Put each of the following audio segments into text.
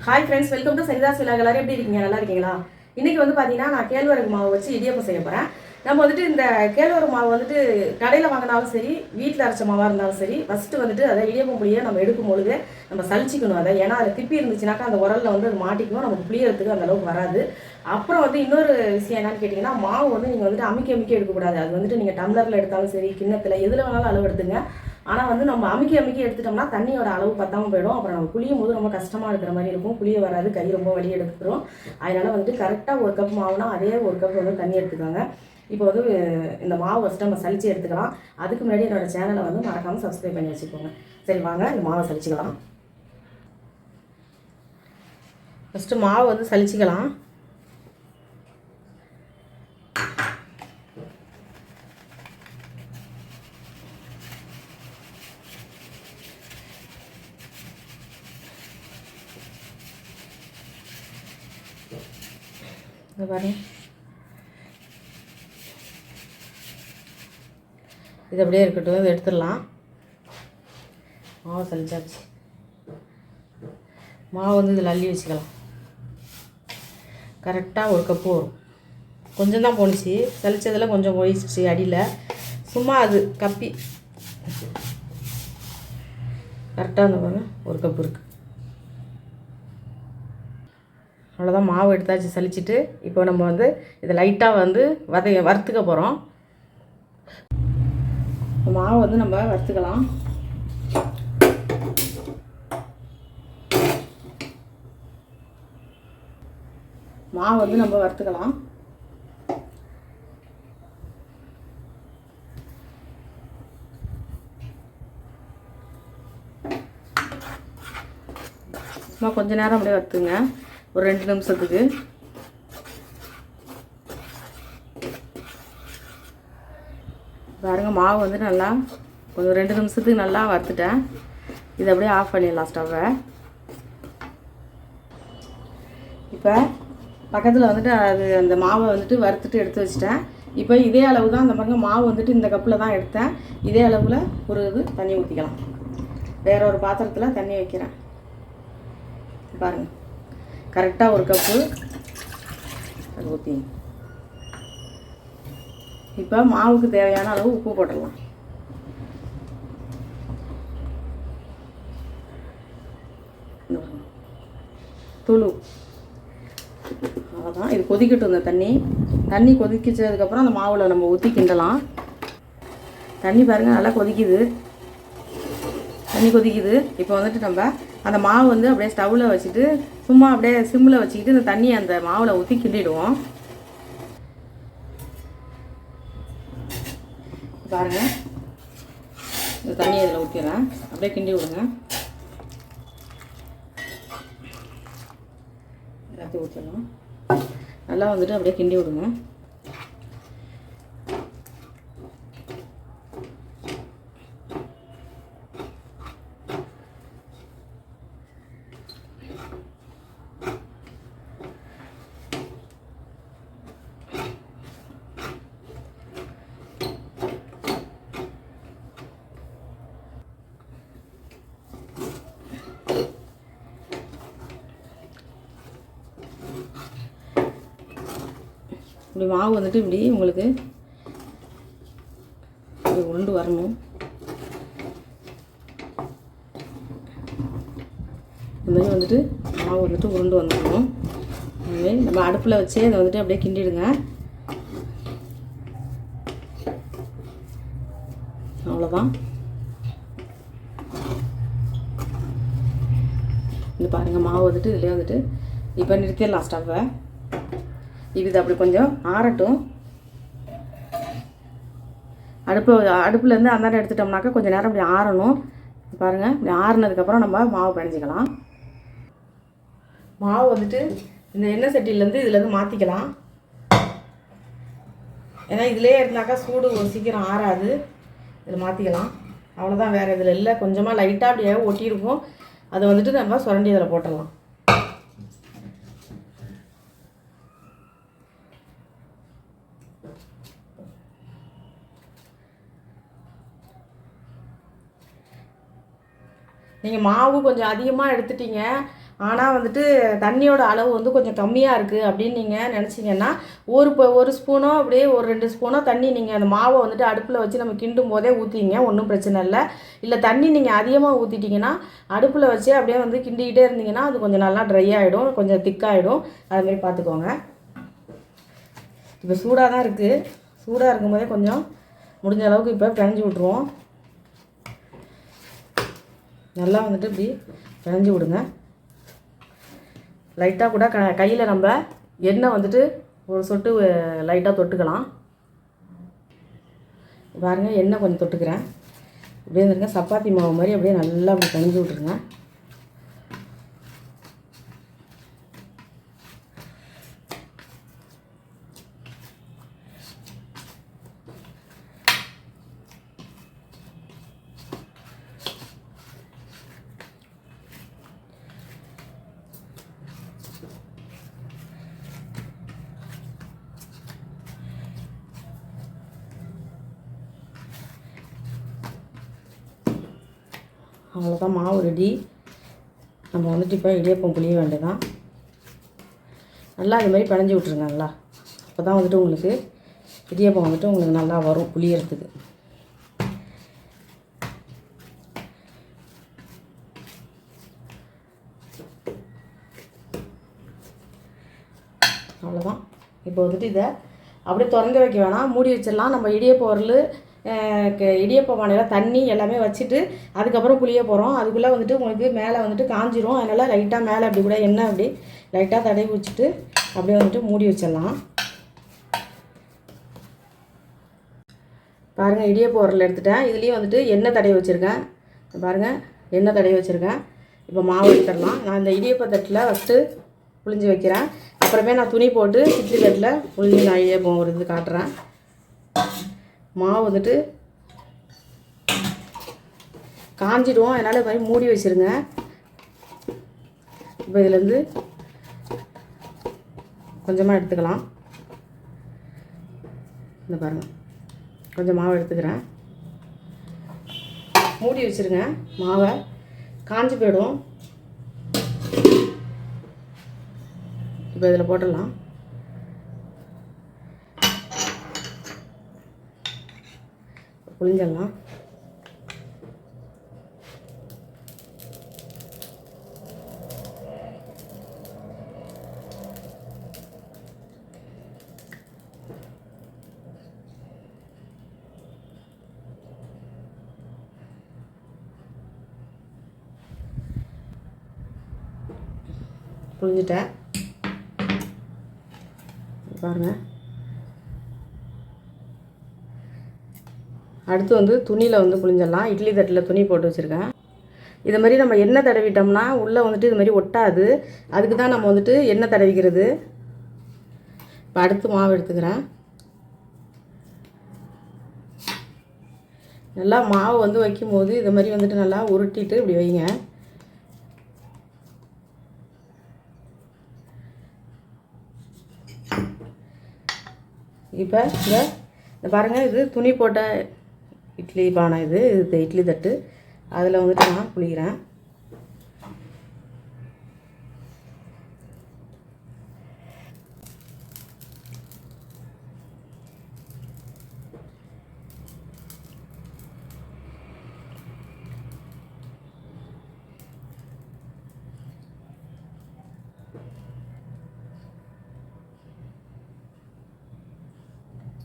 Hi friends, welcome to Saritha's vlog. எல்லாரும் எப்படி இருக்கீங்க? நல்லா இருக்கீங்களா? இன்றைக்கி வந்து பார்த்தீங்கன்னா நான் கேழ்வரகு மாவு வச்சு இடியப்பம் செய்ய போகிறேன். நம்ம வந்துட்டு இந்த கேழ்வரகு மாவு வந்துட்டு கடையில் வாங்கினாலும் சரி, வீட்டில் அரைச்ச மாவாக இருந்தாலும் சரி, ஃபஸ்ட்டு வந்துட்டு அதை இடியப்பம் புளியை நம்ம எடுக்கும் பொழுது நம்ம சலிச்சிக்கணும் அதை. ஏன்னா அதை திப்பி இருந்துச்சுனாக்கா அந்த உரலில் வந்து அது மாட்டிக்கணும், நமக்கு புளியறதுக்கு அந்த அளவுக்கு வராது. அப்புறம் வந்து இன்னொரு விஷயம் என்னன்னு கேட்டிங்கன்னா, மாவு வந்து நீங்கள் வந்துட்டு அமுக்கி எடுக்கக்கூடாது. அது வந்துட்டு நீங்கள் டம்ளரில் எடுத்தாலும் சரி, கிண்ணத்தில் எதில் வேணாலும் அளவு எடுத்துங்க. ஆனால் வந்து நம்ம அமுக்கி எடுத்துட்டோம்னா தண்ணியோட அளவு பத்தாமல் போயிடும். அப்புறம் நம்ம புளியும் போது ரொம்ப கஷ்டமாக இருக்கிற மாதிரி இருக்கும். புளிய வராது, கை ரொம்ப வலி எடுத்துக்கிறோம். அதனால் வந்துட்டு கரெக்டாக ஒரு கப் மாவுனா அதே ஒரு கப் வந்து தண்ணி எடுத்துக்கோங்க. இப்போ வந்து இந்த மாவு ஃபஸ்ட்டு நம்ம சலிச்சு எடுத்துக்கலாம். அதுக்கு முன்னாடி என்னோடய சேனலை வந்து மறக்காமல் சப்ஸ்கிரைப் பண்ணி வச்சுக்கோங்க. சரி வாங்க இந்த மாவை சலிச்சுக்கலாம். ஃபஸ்ட்டு மாவு வந்து சலிச்சுக்கலாம். பாருங்க, இது அப்படியே இருக்கட்டும். இதை எடுத்துடலாம். மாவு சலிச்சாச்சு. மாவு வந்து இதில் அள்ளி வச்சுக்கலாம். கரெக்டாக ஒரு கப்பு வரும். கொஞ்சம் தான் போணுச்சு, சலிச்சதில் கொஞ்சம் போயிடுச்சு அடியில். சும்மா அது கப்பி கரெக்டாக அந்த பாருங்க ஒரு கப்பு இருக்குது. அவ்வளோதான், மாவு எடுத்தாச்சு சலிச்சுட்டு. இப்போ நம்ம வந்து இதை லைட்டாக வந்து வறுத்துக்க போகிறோம். மாவு வந்து நம்ம வறுத்துக்கலாம். மாவு வந்து நம்ம வறுத்துக்கலாம். சும்மா கொஞ்ச நேரம் அப்படியே வறுத்துங்க, ஒரு 2 நிமிஷத்துக்கு. பாருங்கள், மாவு வந்து நல்லா கொஞ்சம் 2 நிமிஷத்துக்கு நல்லா வறுத்துட்டேன். இதை அப்படியே ஆஃப் பண்ணிடலாம் ஸ்டவ்வை. இப்போ பக்கத்தில் வந்துட்டு அது அந்த மாவை வந்துட்டு வறுத்துட்டு எடுத்து வச்சுட்டேன். இப்போ இதே அளவு தான், அந்த பாருங்க மாவு வந்துட்டு இந்த கப்பில் தான் எடுத்தேன். இதே அளவில் ஒரு இது தண்ணி ஊற்றிக்கலாம். வேற ஒரு பாத்திரத்தில் தண்ணி வைக்கிறேன். பாருங்கள், கரெக்டாக ஒரு கப்பு அது ஊற்றிங்க. இப்போ மாவுக்கு தேவையான அளவு உப்பு போட்டுடலாம். துளு அவ்வளோதான். இது கொதிக்கட்டும். இந்த தண்ணி கொதிக்கிச்சதுக்கப்புறம் அந்த மாவில் நம்ம ஊற்றி கிண்டலாம். தண்ணி பாருங்கள் நல்லா கொதிக்குது. இப்போ வந்துட்டு நம்ம அந்த மாவு வந்து அப்படியே ஸ்டவ்வில் வச்சுட்டு சும்மா அப்படியே சிம்மில் வச்சுக்கிட்டு இந்த தண்ணியை அந்த மாவில் ஊற்றி கிண்டிடுவோம். பாருங்கள், இந்த தண்ணியை இதில் ஊற்றிடுறேன். அப்படியே கிண்டி விடுங்க. எல்லாத்தையும் ஊற்றிடலாம். நல்லா வந்துட்டு அப்படியே கிண்டி விடுங்க. இப்படி மாவு வந்துட்டு இப்படி உங்களுக்கு இப்படி உருண்டு வரணும். இந்த மாதிரி வந்துட்டு மாவு வந்துட்டு உருண்டு வந்துடணும். அதுமாரி நம்ம அடுப்பில் வச்சே அதை வந்துட்டு அப்படியே கிண்டிடுங்க. அவ்வளோதான். இது பாருங்கள், மாவு வந்துட்டு இதிலே வந்துட்டு இப்போ நிறுத்திடலாம் ஸ்டவ்வை. இது அப்படி கொஞ்சம் ஆறட்டும். அடுப்புலேருந்து அந்தாண்ட எடுத்துட்டோம்னாக்கா கொஞ்சம் நேரம் அப்படி ஆறணும். பாருங்கள், இப்படி ஆறுனதுக்கப்புறம் நம்ம மாவு பிணைஞ்சிக்கலாம். மாவு வந்துட்டு இந்த எண்ணெய் சட்டியிலேருந்து இதுலேருந்து மாற்றிக்கலாம். ஏன்னா இதிலே இருந்தாக்கா சூடு சீக்கிரம் ஆறாது. இதில் மாற்றிக்கலாம். அவ்வளோதான், வேறு இதில் இல்லை. கொஞ்சமாக லைட்டாக அப்படியே ஒட்டியிருக்கும். அதை வந்துட்டு நம்ம சுரண்டி இதில் போட்டுடலாம். நீங்கள் மாவு கொஞ்சம் அதிகமாக எடுத்துட்டீங்க ஆனால் வந்துட்டு தண்ணியோட அளவு வந்து கொஞ்சம் கம்மியாக இருக்குது அப்படின்னு நீங்கள் நினச்சிங்கன்னா ஒரு ஸ்பூனோ அப்படியே ஒரு 2 ஸ்பூனோ தண்ணி நீங்கள் அந்த மாவை வந்துட்டு அடுப்பில் வச்சு நம்ம கிண்டும் போதே ஊற்றிங்க, ஒன்றும் பிரச்சனை இல்லை. இல்லை தண்ணி நீங்கள் அதிகமாக ஊற்றிட்டிங்கன்னா அடுப்பில் வச்சு அப்படியே வந்து கிண்டிக்கிட்டே இருந்தீங்கன்னா அது கொஞ்சம் நல்லா ட்ரை ஆகிடும், கொஞ்சம் திக்காகிடும். அதுமாரி பார்த்துக்கோங்க. இப்போ சூடாக தான் இருக்குது. சூடாக இருக்கும்போதே கொஞ்சம் முடிஞ்ச அளவுக்கு இப்போ பிணைஞ்சி விட்ருவோம். நல்லா வந்துட்டு இப்படி பிணைஞ்சி விடுங்க. லைட்டாக கூட கையில் நம்ம எண்ணெய் வந்துட்டு ஒரு சொட்டு லைட்டாக தொட்டுக்கலாம். பாருங்கள், எண்ணெய் கொஞ்சம் தொட்டுக்கிறேன். அப்படியே இருந்துருங்க, சப்பாத்தி மாவு மாதிரி அப்படியே நல்லா அப்படி பிணைஞ்சி விட்ருங்க. அவ்வளோதான், மாவு ரெடி. நம்ம வந்துட்டு இப்போ இடியப்பம் புளிய வேண்டியதான். நல்லா இது மாதிரி பிணைஞ்சி விட்ருங்க. நல்லா அப்போ தான் வந்துட்டு உங்களுக்கு இடியப்பம் வந்துட்டு உங்களுக்கு நல்லா வரும் புளியறதுக்கு. அவ்வளோதான். இப்போ வந்துட்டு இதை அப்படியே திறந்து வைக்க வேணாம், மூடி வச்சிடலாம். நம்ம இடியப்ப உரல் இடியப்ப பானையில் தண்ணி எல்லாமே வச்சுட்டு அதுக்கப்புறம் புளிய போகிறோம். அதுக்குள்ளே வந்துட்டு உங்களுக்கு மேலே வந்துட்டு காஞ்சிரும். அதனால் லைட்டாக மேலே அப்படி கூட எண்ணெய் அப்படி லைட்டாக தடவி வச்சுட்டு அப்படியே வந்துட்டு மூடி வச்சிடலாம். பாருங்கள், இடியப்ப உரல் எடுத்துட்டேன். இதுலேயும் வந்துட்டு எண்ணெய் தடவி வச்சுருக்கேன். பாருங்கள், எண்ணெய் தடவி வச்சுருக்கேன். இப்போ மாவு எடுத்துடலாம். நான் இந்த இடியப்ப தட்டில் ஃபஸ்ட்டு புளிஞ்சு வைக்கிறேன். அப்புறமே நான் துணி போட்டு இட்லி தட்டில் புளிஞ்சு நான் இடியப்பம் ஒரு இது காட்டுறேன். மாவு வந்துட்டு காஞ்சிடுவோம், அதனால் இது மாதிரி மூடி வச்சுருங்க. இப்போ இதுலேருந்து கொஞ்சமாக எடுத்துக்கலாம். இந்த பாருங்கள், கொஞ்சம் மாவு எடுத்துக்கிறேன். மூடி வச்சுருங்க. மாவை காஞ்சி போயிடும். இப்போ இதில் போட்டுடலாம். புளிஞ்சிடலாம். புளிஞ்சிட்டேன் பாருங்கள். அடுத்து வந்து துணியில் வந்து புளிஞ்சிடலாம். இட்லி தட்டில் துணி போட்டு வச்சுருக்கேன். இது மாதிரி நம்ம எண்ணெய் தடவிட்டோம்னா உள்ளே வந்துட்டு இது மாதிரி ஒட்டாது. அதுக்கு தான் நம்ம வந்துட்டு எண்ணெய் தடவிக்கிறது. இப்போ அடுத்து மாவு எடுத்துக்கிறேன். நல்லா மாவு வந்து வைக்கும்போது இது மாதிரி வந்துட்டு நல்லா உருட்டிட்டு இப்படி வைங்க. இப்போ இந்த பாருங்கள், இது துணி போட்ட இட்லி பானை. இது இட்லி தட்டு. அதில் வந்துட்டு நான் புளிக்கிறேன்.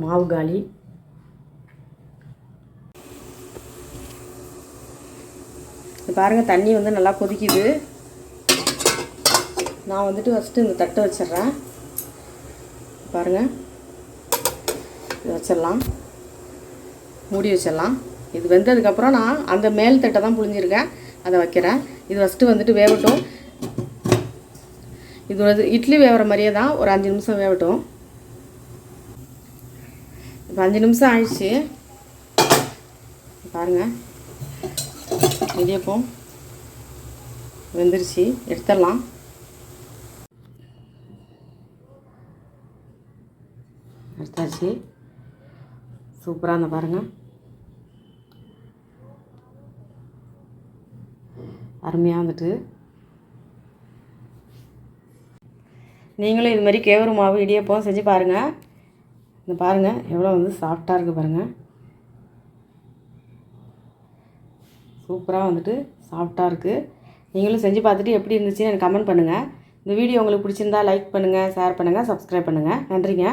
மாவு காலி. பாருங்கள், தண்ணி வந்து நல்லா கொதிக்குது. நான் வந்துட்டு ஃபஸ்ட்டு இந்த தட்டை வச்சிடுறேன். பாருங்கள், இது வச்சிடலாம், மூடி வச்சிடலாம். இது வெந்ததுக்கப்புறம் நான் அந்த மேல் தட்டை தான் புழிஞ்சிருக்கேன், அதை வைக்கிறேன். இது ஃபஸ்ட்டு வந்துட்டு வேகட்டும். இது வந்து இட்லி வேகிற மாதிரியே தான், ஒரு 5 நிமிஷம் வேகட்டும். இப்போ 5 நிமிஷம் ஆயிடுச்சு. பாருங்கள், இடியப்பம் வெந்துருச்சு. எடுத்துடலாம். எடுத்தாச்சு. சூப்பராக இருந்தால் பாருங்கள், அருமையாக வந்துட்டு நீங்களும் இது மாதிரி கேவுரு மாவு இடியப்பம் செஞ்சு பாருங்கள். இந்த பாருங்கள் எவ்வளோ வந்து சாஃப்டாக இருக்குது பாருங்கள். சூப்பராக வந்துட்டு சாஃப்டாக இருக்குது. நீங்களும் செஞ்சு பார்த்துட்டு எப்படி இருந்துச்சுன்னு எனக்கு கமெண்ட் பண்ணுங்கள். இந்த வீடியோ உங்களுக்கு பிடிச்சிருந்தா லைக் பண்ணுங்கள், ஷேர் பண்ணுங்கள், சப்ஸ்கிரைப் பண்ணுங்கள். நன்றிங்க.